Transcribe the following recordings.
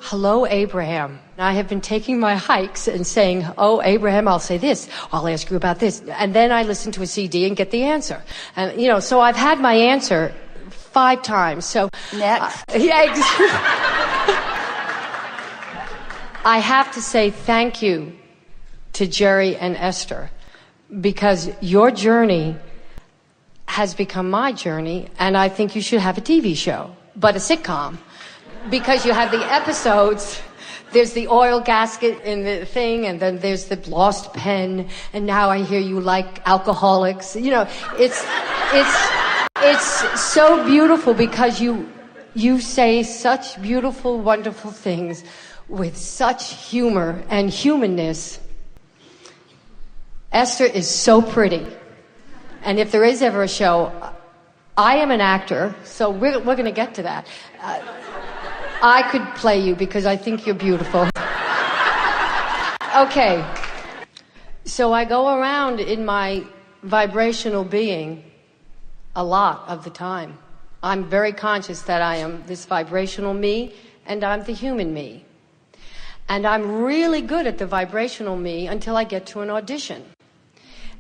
hello, Abraham. I have been taking my hikes and saying, oh, Abraham, I'll say this. I'll ask you about this. And then I listen to a CD and get the answer. And, so I've had my answer 5 times. So next. I have to say thank you to Jerry and Esther, because your journey has become my journey, and I think you should have a TV show, but a sitcom, because you have the episodes. There's the oil gasket in the thing, and then there's the lost pen, and now I hear you like alcoholics. It's so beautiful because you say such beautiful, wonderful things with such humor and humanness. Esther is so pretty. And if there is ever a show, I am an actor, so we're going to get to that. I could play you because I think you're beautiful. Okay. So I go around in my vibrational being a lot of the time. I'm very conscious that I am this vibrational me and I'm the human me. And I'm really good at the vibrational me until I get to an audition.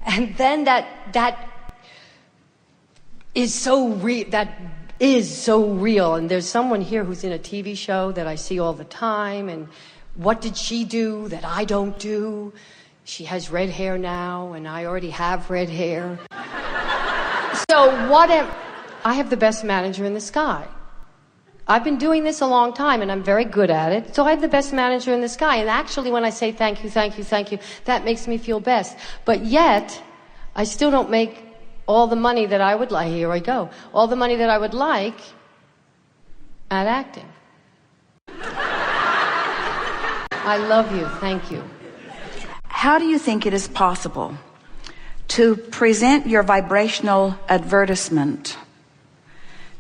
And then that is so real. And there's someone here who's in a TV show that I see all the time. And what did she do that I don't do? She has red hair now, and I already have red hair. So I have the best manager in the sky. I've been doing this a long time, and I'm very good at it. So I have the best manager in the sky. And actually, when I say thank you, thank you, thank you, that makes me feel best. But yet, I still don't make all the money that I would like. Here I go. All the money that I would like at acting. I love you. Thank you. How do you think it is possible to present your vibrational advertisement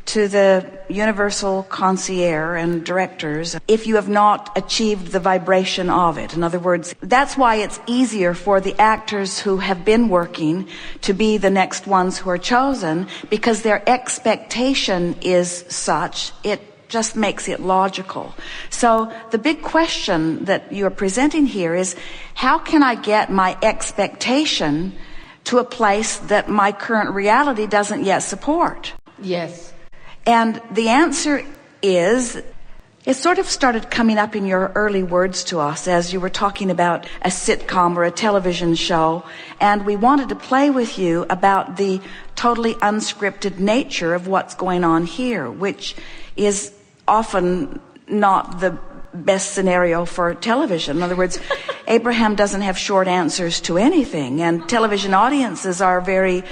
to the universal concierge and directors if you have not achieved the vibration of it? In other words, that's why it's easier for the actors who have been working to be the next ones who are chosen, because their expectation is such, it just makes it logical. So the big question that you're presenting here is, how can I get my expectation to a place that my current reality doesn't yet support? Yes. And the answer is, it sort of started coming up in your early words to us as you were talking about a sitcom or a television show, and we wanted to play with you about the totally unscripted nature of what's going on here, which is often not the best scenario for television. In other words, Abraham doesn't have short answers to anything, and television audiences are very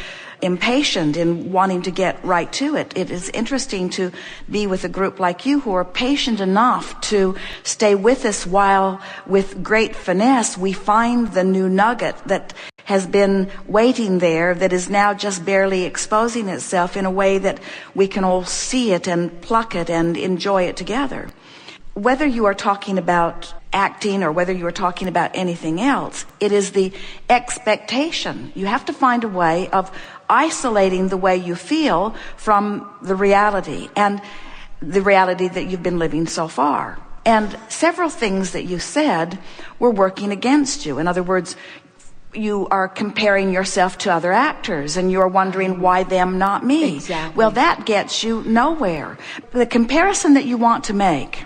impatient in wanting to get right to it. It is interesting to be with a group like you who are patient enough to stay with us while, with great finesse, we find the new nugget that has been waiting there, that is now just barely exposing itself in a way that we can all see it and pluck it and enjoy it together. Whether you are talking about acting or whether you are talking about anything else, it is the expectation. You have to find a way of isolating the way you feel from the reality, and the reality that you've been living so far. And several things that you said were working against you. In other words, you are comparing yourself to other actors, and you're wondering, why them, not me? Exactly. Well, that gets you nowhere. The comparison that you want to make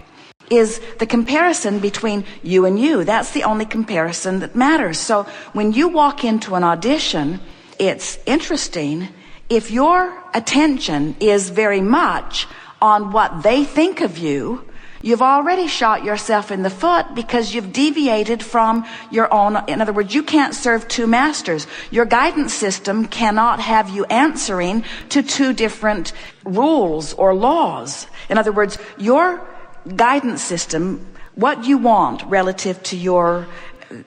is the comparison between you and you. That's the only comparison that matters. So when you walk into an audition, it's interesting if your attention is very much on what they think of you. You've already shot yourself in the foot because you've deviated from your own. In other words, you can't serve two masters. Your guidance system cannot have you answering to two different rules or laws. In other words, your guidance system, what you want relative to your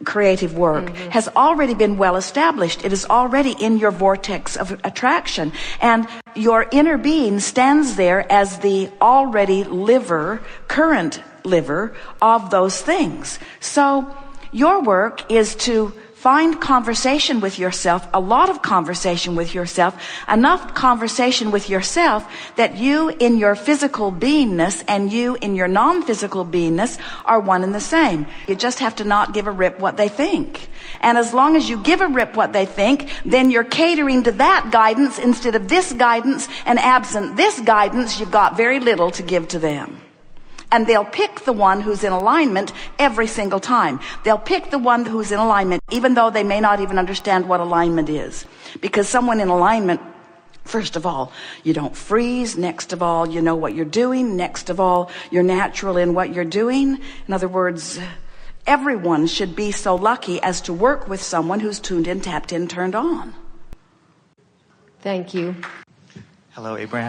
creative work, has already been well established. It is already in your vortex of attraction, and your inner being stands there as the already current liver of those things. So your work is to Find conversation with yourself, a lot of conversation with yourself, enough conversation with yourself that you in your physical beingness and you in your non-physical beingness are one and the same. You just have to not give a rip what they think. And as long as you give a rip what they think, then you're catering to that guidance instead of this guidance, and absent this guidance, you've got very little to give to them. And they'll pick the one who's in alignment every single time. They'll pick the one who's in alignment, even though they may not even understand what alignment is. Because someone in alignment, first of all, you don't freeze. Next of all, you know what you're doing. Next of all, you're natural in what you're doing. In other words, everyone should be so lucky as to work with someone who's tuned in, tapped in, turned on. Thank you. Hello, Abraham.